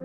À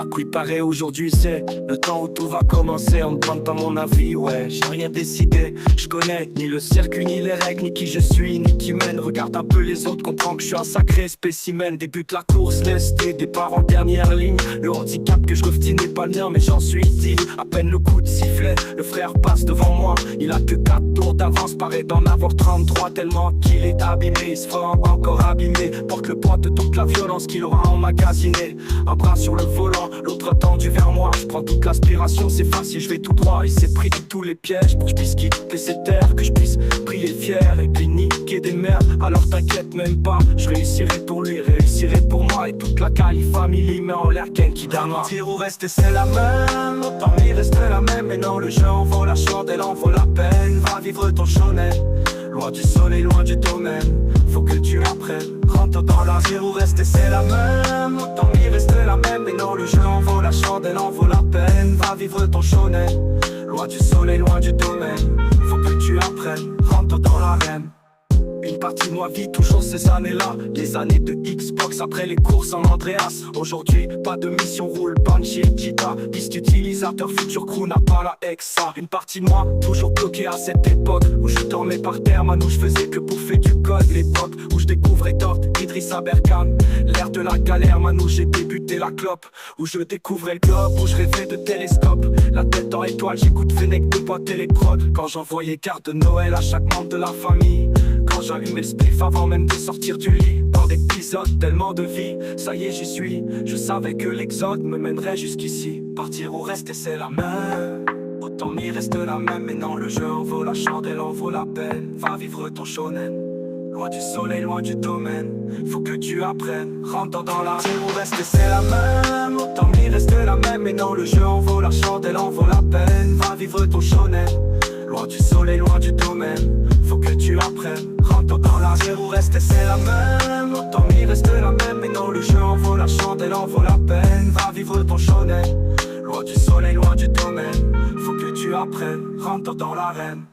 quoi il paraît aujourd'hui c'est le temps où tout va commencer. On me demande pas mon avis, ouais, j'ai rien décidé. Je connais ni le circuit, ni les règles, ni qui je suis, ni qui mène. Regarde un peu les autres, comprends que je suis un sacré spécimen. Débute la course, laisse tes départs en dernière ligne. Le handicap que je refais n'est pas le mien, mais j'en suis digne. À peine le coup de sifflet, le frère passe devant moi. Il a que 4 tours d'avance, paraît d'en avoir 33. Tellement qu'il est abîmé, il se fera encore abîmer. Porte le poids de toute la violence qu'il aura emmagasinée. Un bras sur le volant, l'autre tendu vers moi. Je prends toute l'aspiration, c'est facile, je vais tout droit. Il s'est pris de tous les pièges pour que je puisse quitter ces terres, que je puisse briller fier et puis niquer des merdes. Alors t'inquiète même pas, je réussirai pour lui, réussirai pour moi. Et toute la Cali family met en l'air Genki Dama. Tire ou rester c'est la même, autant y reste la même. Mais non, le jeu en vaut la chandelle, en vaut la peine. Va vivre ton shonen, loin du soleil, loin du domaine. Faut que tu apprennes, rentre dans la vie ou rester c'est la même. Autant y reste la même, mais non, le jeu en vaut la chandelle, en vaut la peine. Va vivre ton shonen, loin du soleil, loin du domaine. Faut que tu apprennes, rentre dans l'arène. Une partie de moi vit toujours ces années-là, les années de Xbox après les courses en Andreas. Aujourd'hui, pas de mission, roule Banshee et Kita. Liste utilisateur, futur crew n'a pas la exa. Une partie de moi, toujours bloquée à cette époque où je dormais par terre, man, où je faisais que bouffer du code. L'époque où je découvrais Dort, Idrissa Berkane. L'ère de la galère, man, où j'ai débuté la clope. Où je découvrais le globe, où je rêvais de télescope. La tête en étoile, j'écoute Fennec de boîte téléprod. Quand j'envoyais carte de Noël à chaque membre de la famille. Quand j'allumais le spliff avant même de sortir du lit. Tant d'épisodes, tellement de vie, ça y est j'y suis. Je savais que l'exode me mènerait jusqu'ici. Partir ou rester c'est la même, autant y reste la même. Mais non, le jeu en vaut la chandelle, en vaut la peine. Va vivre ton shonen, loin du soleil, loin du domaine. Faut que tu apprennes, rentre dans la rue ou rester c'est la même. Autant y reste la même, mais non, le jeu en vaut la chandelle, en vaut la peine. Va vivre ton shonen, loin du soleil, loin du domaine. Faut que tu apprennes, rentre dans la rue ou rester c'est la même. Autant y reste la même, mais non, le jeu en vaut la chandelle, en vaut la peine. Va vivre ton shonen, loin du soleil, loin du domaine. Faut que tu apprennes, rentre dans l'arène.